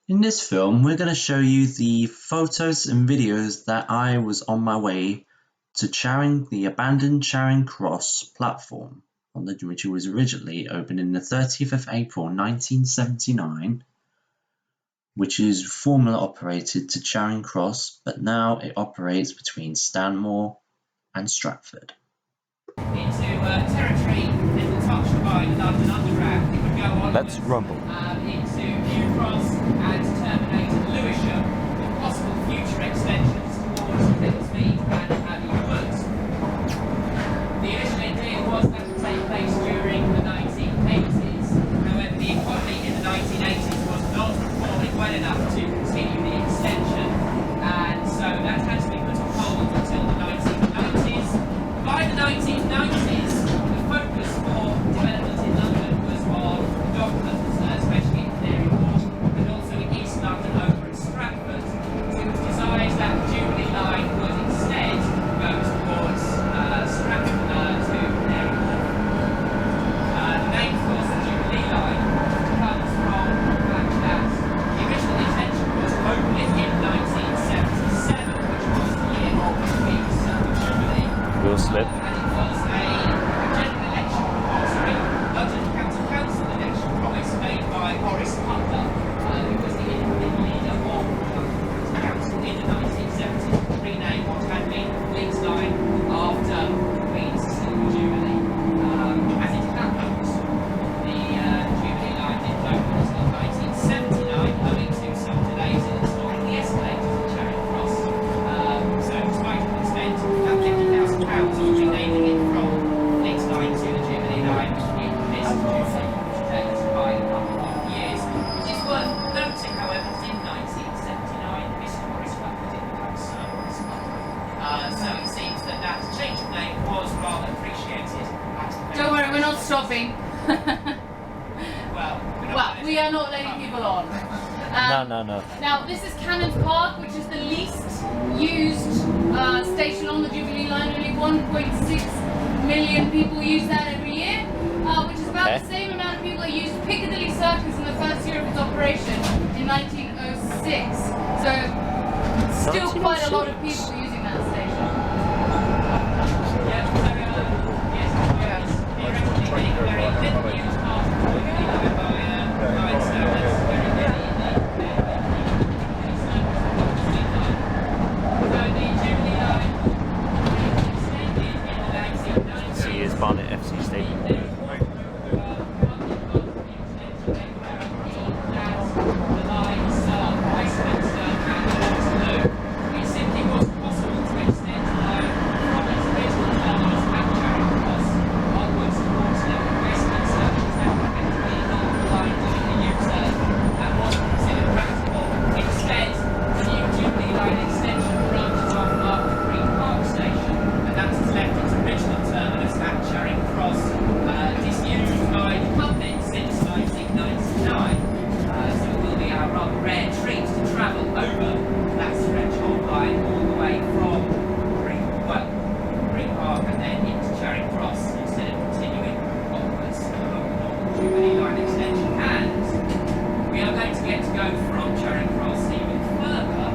In this film, we're going to show you the photos and videos that I was on my way to the abandoned Charing Cross platform, which was originally opened in the 30th of April 1979, which is formerly operated to Charing Cross, but now it operates between Stanmore and Stratford. Into territory little touched by the London Underground. It would go on. Let's rumble. Into New Cross and terminate at Lewisham, with possible future extensions towards Littlemead and Abbey Wood. The initial idea was that it would take place during the 1980s. However, the economy in the 1980s was not performing well enough to continue the extension, and so that had to be put on hold until the 1990s. By the 1990s, the focus for development in London was on Docklands, especially in Canary Wharf, and also in East London over at Stratford. So it was designed that the Jubilee Line would instead go towards Stratford to Canary Wharf. The name, of course, the Jubilee Line comes from the fact that the original intention was to open it in 1977, which was the year of the Queen's Jubilee. We'll slip. And it was a general election, London County Council election promise made by Boris Cutler, who was the independent leader of the Council in the 1970s, to rename what had been the Fleet Line after the Queen's Silver Jubilee. As it happened, the Jubilee Line didn't open until 1979, owing to some delays in installing the escalators at Charing Cross. So despite having spent about £50,000 on renaming it from Fleet Line to the Jubilee Line, it missed Jubilee, which takes by a couple of years. It is worth noting, however, that in 1979, Mr. Boris Cutler did become Sir Boris Cutler. So it seems that that change of name was rather appreciated. Don't worry, we're not stopping. Well, We are not letting people on. No. Now, this is Cannons Park, which is the least used station on the Jubilee Line. Only 1.6 million people use that every year, which is about the same amount of people that used Piccadilly Circus in the first year of its operation in 1906. So, still quite a lot of people using that station. See his Barnet FC Stadium. Jubilee Line extension, and we are going to get to go from Charing Cross even further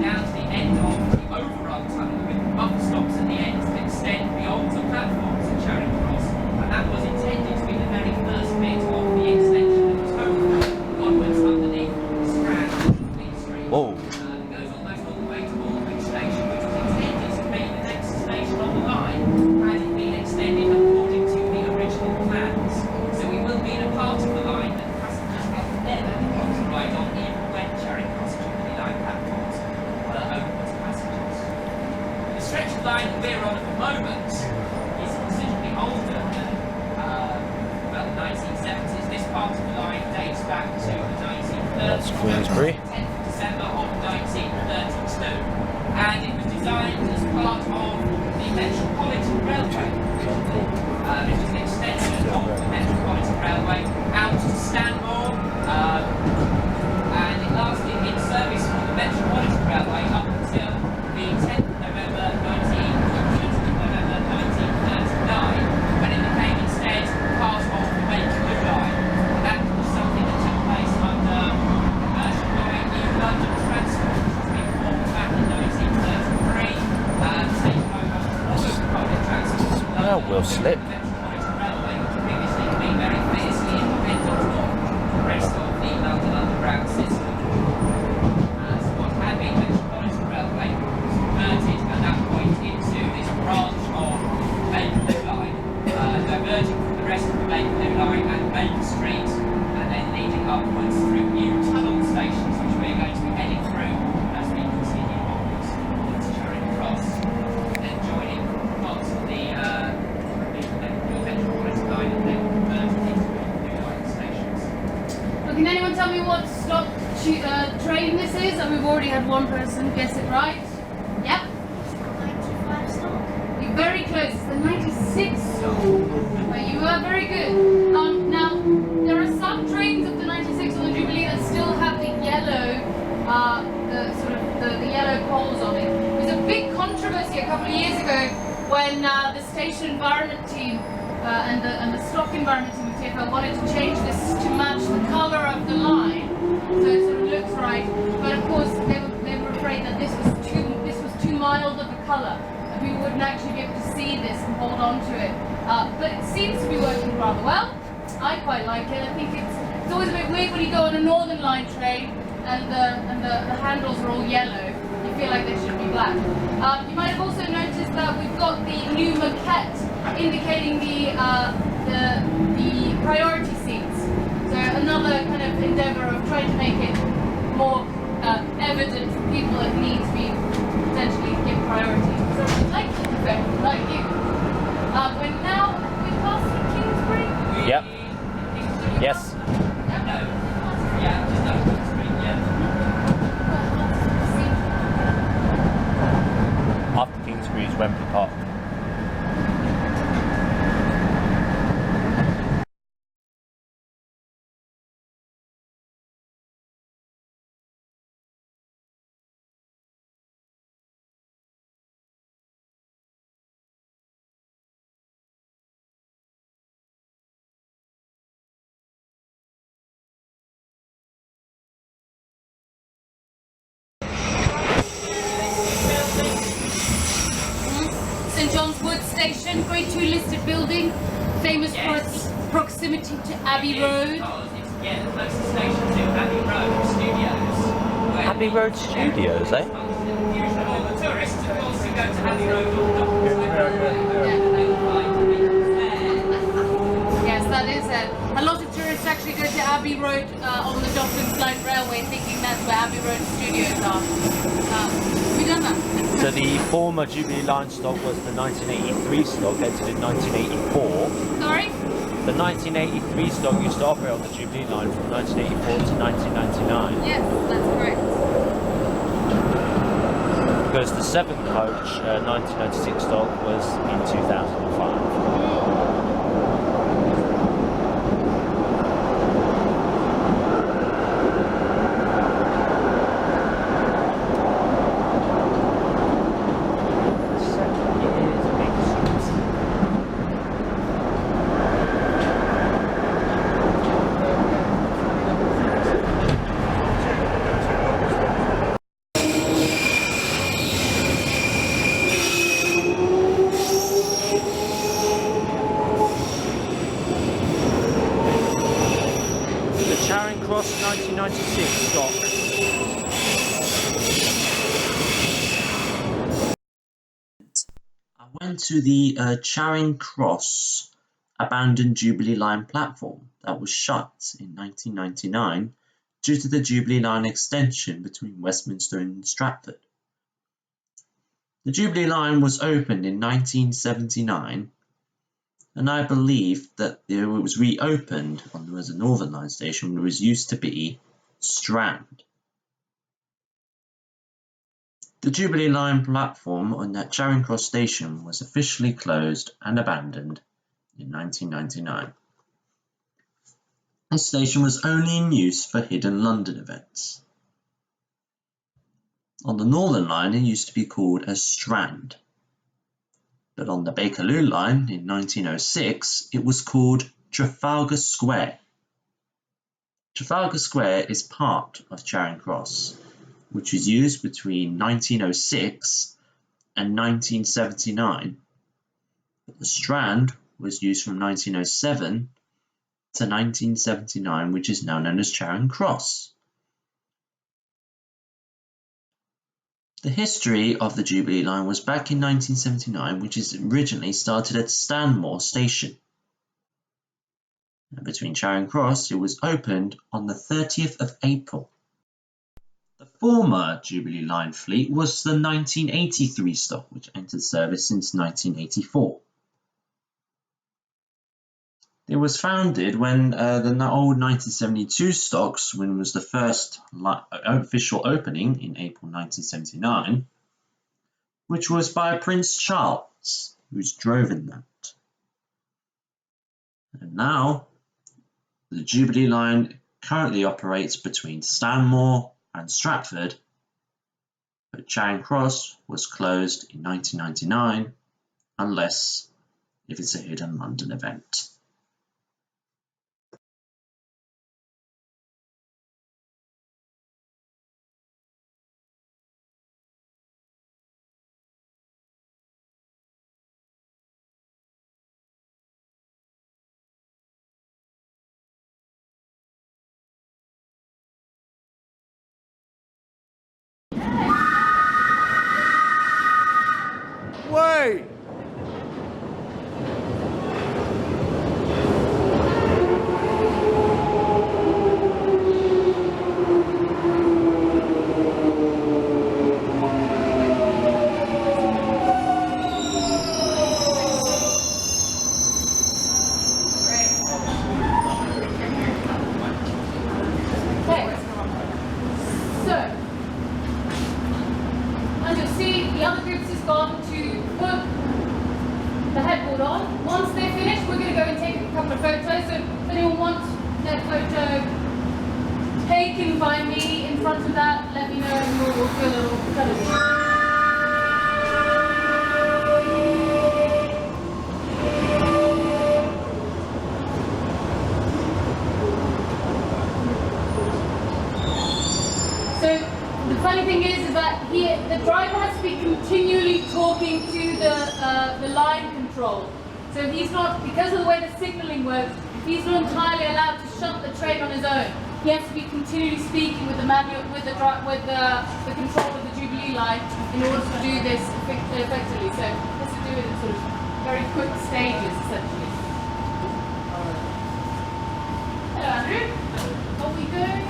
down to the end of the overrun tunnel with buffer stops at the end to extend beyond the platforms at Charing Cross, and that was intended to be the very first bit of the extension of the tunnel onwards underneath the Strand of Fleet Street. Whoa. It goes almost all the way to Aldwych Station, which was intended to be the next station on the line had it been extended according to the original plans. So we will be in a part of the line that passengers have never got to ride on, even when Charing Cross Jubilee Line platforms were open to passengers. The stretch of line that we're on at the moment is considerably older than well, the 1970s. This part of the line dates back to the 1930s. That's Queensbury. 10th of December of 1932, and it was designed as part of the Metropolitan Railway, which is an extension of the Metropolitan Railway out to Stanmore, and it lasted in service for the Metropolitan Railway up until the 10th of November 1939, when it became instead part of the Waterloo Line. And that was something that took place under commercial slip. Railway, which previously had been very fiercely independent of the rest of the London Underground system. So what had been the Metropolitan Railway was converted at that point into this branch of Bakerloo Line, diverging from the rest of the Bakerloo Line at Baker Street, and then leading upwards through new tunnel stations, which we're going to be heading through as we continue onwards to Charing Cross, then joining parts of the Metropolitan Line and then converted into new line stations. Well, can anyone tell me what stop train this is? We've already had one person guess it right. Yep. 95 stop. You're very close. It's the 96 stop. But you were very good. Now, there are some trains of the 96 on the Jubilee that still have the yellow, the yellow poles on it. There was a big controversy a couple of years ago when the station environment team and the stock environment team of TfL wanted to change this to match the colour of the line, so it sort of looks right. But of course, they were afraid that this was too mild of a colour, that people wouldn't actually be able to see this and hold on to it. But it seems to be working rather well. I quite like it. I think it's always a bit weird when you go on a Northern Line train and the handles are all yellow. You feel like they should be black. You might have also noticed that we've got the new maquette indicating the priority seats. So another kind of endeavour of trying to make it more evident for people that need to be potentially given priority. So like you, like you. We're now we passed through Kingsbury. Yep. Yes. Yeah, just over the street, yeah. After Kingsbury is Wembley Park. St John's Wood Station, Grade 2 listed building, famous for its proximity to Abbey Road. Yeah, the closest station to Abbey Road Studios. Abbey Road Studios, eh? Usually all the tourists, of course, who go to Abbey Road or they will find the people there. Yes, that is it. A lot of tourists actually go to Abbey Road on the Docklands Light Railway thinking that's where Abbey Road Studios are. We've done that. So the former Jubilee Line stock was the 1983 stock, entered in 1984. Sorry? The 1983 stock used to operate on the Jubilee Line from 1984 to 1999. Yes, that's correct. Because the 7th coach 1996 stock was in 2005. Charing Cross 1996 stock. I went to the Charing Cross abandoned Jubilee Line platform that was shut in 1999 due to the Jubilee Line extension between Westminster and Stratford. The Jubilee Line was opened in 1979, and I believe that it was reopened when there was a Northern Line station where it used to be Strand. The Jubilee Line platform on that Charing Cross station was officially closed and abandoned in 1999. This station was only in use for hidden London events. On the Northern Line it used to be called a Strand, but on the Bakerloo Line in 1906 it was called Trafalgar Square. Trafalgar Square is part of Charing Cross, which was used between 1906 and 1979 But the Strand was used from 1907 to 1979, which is now known as Charing Cross. The history of the Jubilee Line was back in 1979, which is originally started at Stanmore Station. And between Charing Cross, it was opened on the 30th of April. The former Jubilee Line fleet was the 1983 stock, which entered service since 1984. It was founded when the old 1972 stocks, when it was the first official opening in April 1979, which was by Prince Charles, who's driven that. And now, the Jubilee Line currently operates between Stanmore and Stratford, but Charing Cross was closed in 1999, unless if it's a hidden London event. Wait! So he's not, because of the way the signalling works, he's not entirely allowed to shut the train on his own. He has to be continually speaking with the control of the Jubilee Line in order to do this effectively. So this is do it in sort of very quick stages, essentially. Hello, Andrew. Are we going?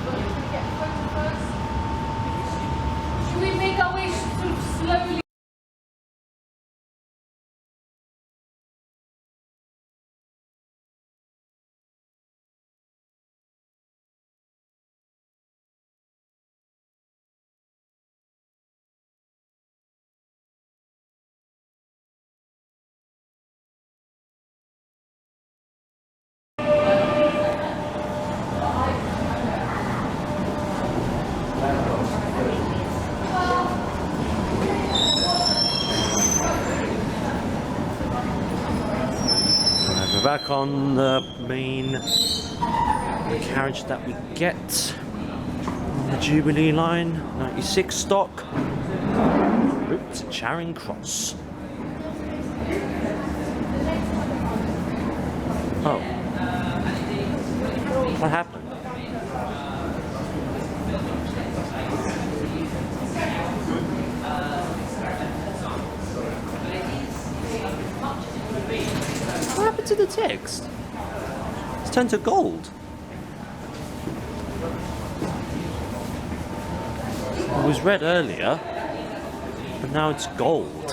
Should we get a photo first? Should we make our way sort of slowly? Back on the main carriage that we get on the Jubilee Line, 96 stock, route to Charing Cross. Oh, what happened? What happened to the text? It's turned to gold. It was red earlier, but now it's gold.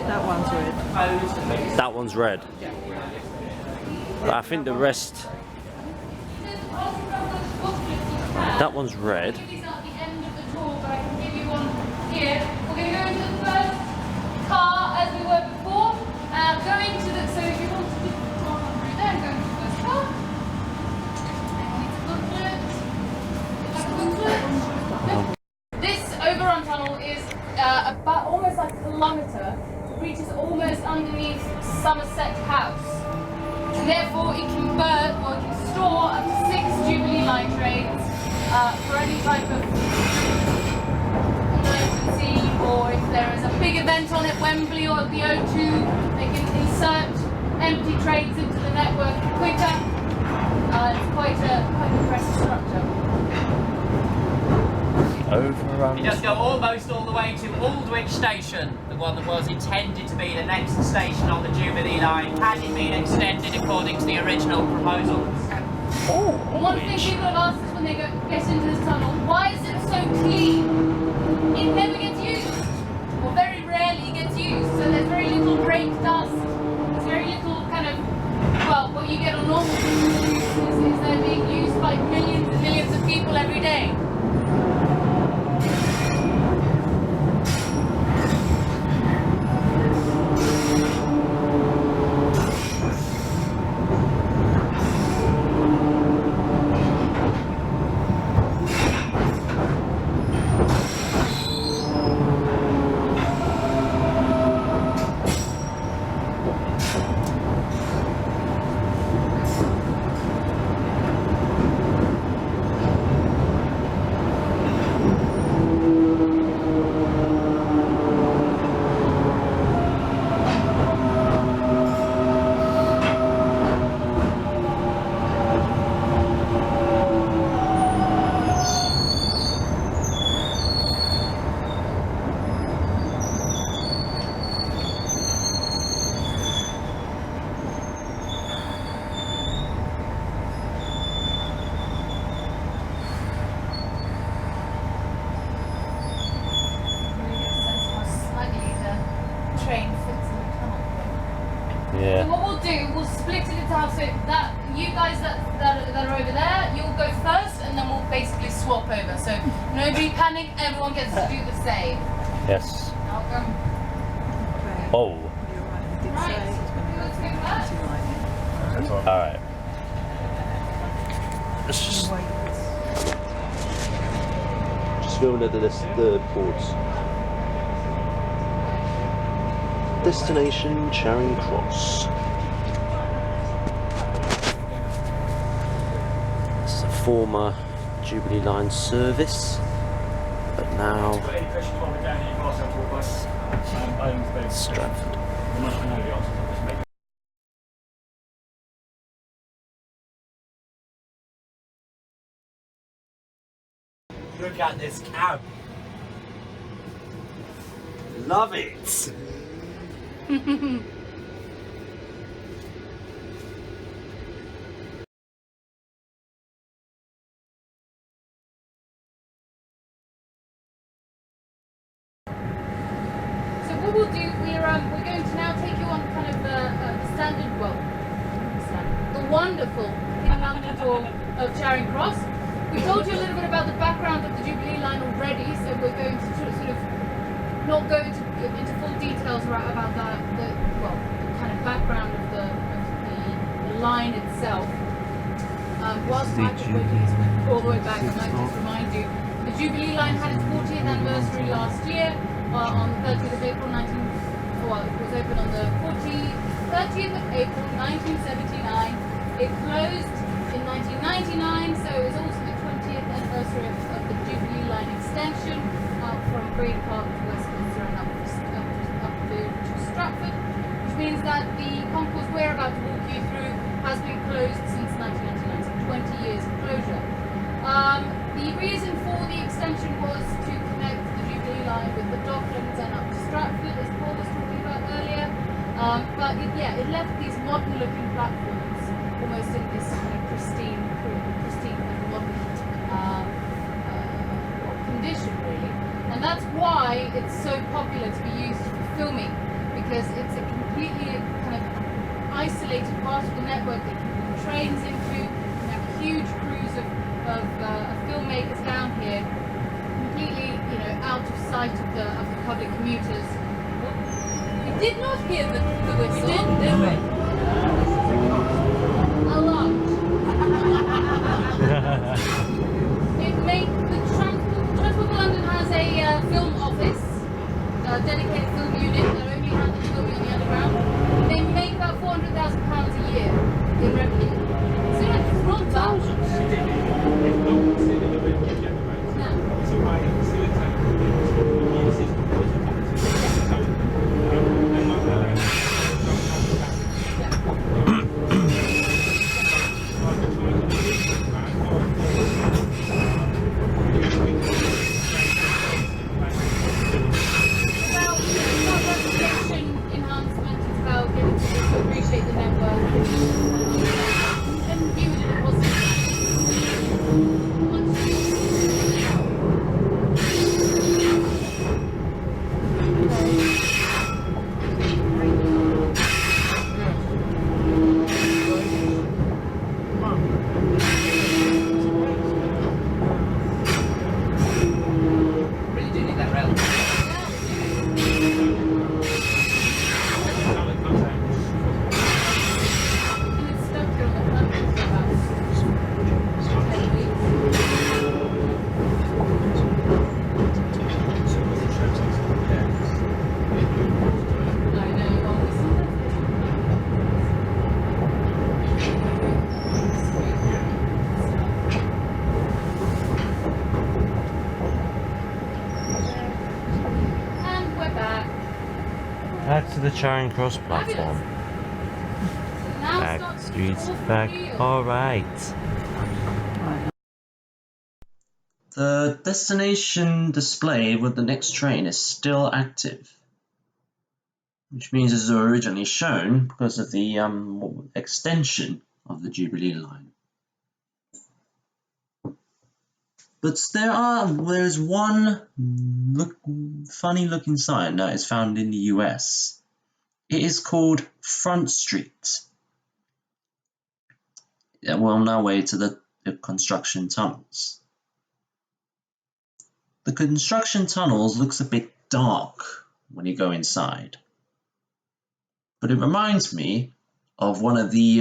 That one's red. That one's red. But I think the rest... That one's red. These are at the end of the tour, but I can give you one here. We're going to go into the first car as we were before. Going to the, so if you want to do the tour through there, going to the first car. This overrun tunnel is about almost like a kilometre. It reaches almost underneath Somerset House. And therefore it can burn or it can store up to 6 Jubilee Line trains for any type of emergency or or if there is a big event on at Wembley or at the O2, they can insert empty trains into the network quicker. It's quite a impressive structure. Overrun. It does go almost all the way to Aldwych Station, the one that was intended to be the next station on the Jubilee Line, had it been extended according to the original proposals. One thing people have asked us when they get into this tunnel, why is it so clean? It never gets used, or very rarely gets used, so there's very little brake dust, there's very little kind of, well, what you get on normal is they're being used by millions and millions of people every day. Yeah. So what we'll do, we'll split it into half so that you guys that are over there, you'll go first and then we'll basically swap over. So nobody panic, everyone gets to do the same. Yes. Welcome. Oh. Right, who wants to go first? Alright. Let's just filming the ports. Destination Charing Cross. This is a former Jubilee Line service, but now Stratford. Look at this cab. Love it. So what we'll do, we're going to now take you on kind of the standard, well, the wonderful in-London tour of Charing Cross. We told you a little bit about the background of the Jubilee Line already, so we're going to sort of not go into full details about the kind of background of the line itself. Whilst Michael Quigley's all the way back, I might just remind you, the Jubilee Line had its 40th anniversary last year on the 30th of April it was opened on the 30th of April 1979. It closed in 1999, so it was also the 20th anniversary of the Jubilee Line extension from Green Park to Westminster and up to Stratford, which means that the concourse we're about to walk you through has been closed since 1999, so 20 years of closure. The reason for the extension was to connect the Jubilee Line with the Docklands and up to Stratford, as Paul was talking about earlier. But it left these modern-looking platforms almost in this kind of pristine and modern condition, really. And that's why it's so popular to be used for filming, because it's a completely kind of isolated part of the network that you can put trains into. You have huge crews of filmmakers down here, completely, out of sight of the public commuters. We did not hear the whistle, did we? Alarm. The Transport for London has a film office, a dedicated film unit that only handles filming on the underground. They make about £400,000 a year in revenue. So it's not bad. No. Really do need that rail. And it's stuck here on the platform for about 10 weeks. I know, well, we and we're back. Back to the Charing Cross platform. Now Back starts streets the fourth back. wheel. Alright. The destination display with the next train is still active, which means it's originally shown because of the extension of the Jubilee Line. But there's one funny looking sign that is found in the US. It is called Front Street. We're on our way to the construction tunnels. The construction tunnels looks a bit dark when you go inside, but it reminds me of one of the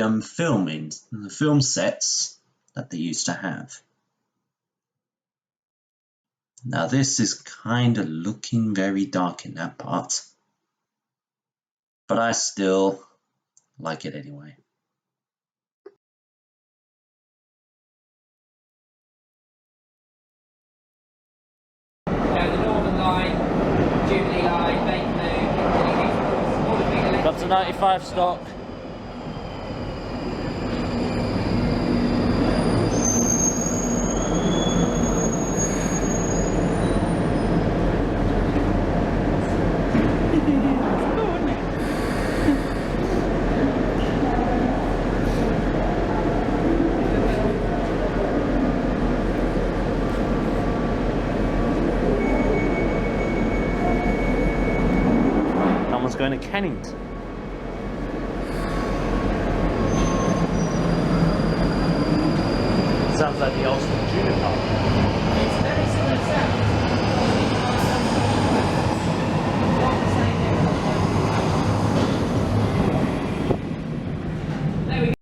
film sets that they used to have. Now this is kind of looking very dark in that part, but I still like it anyway. Down the Northern Line, Jubilee Line, Bakerloo, Piccadilly, all the bigger links. Got to 95 stock. Someone's going to Kennington. Sounds like the Ulster Junior Park. It's very similar sound. There we go.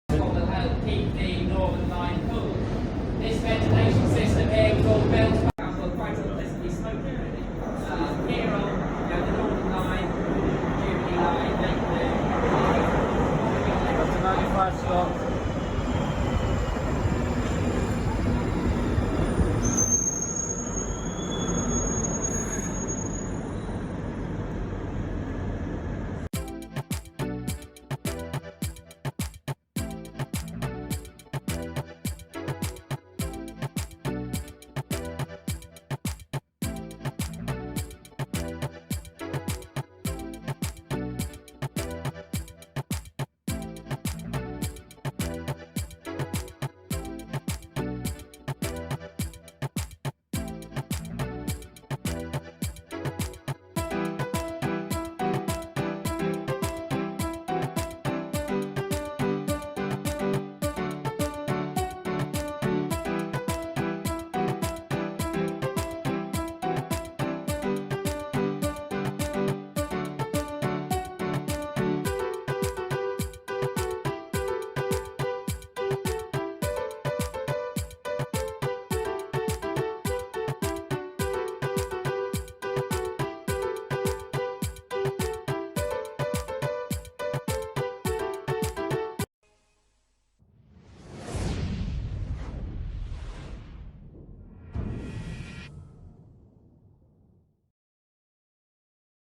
We'll keep the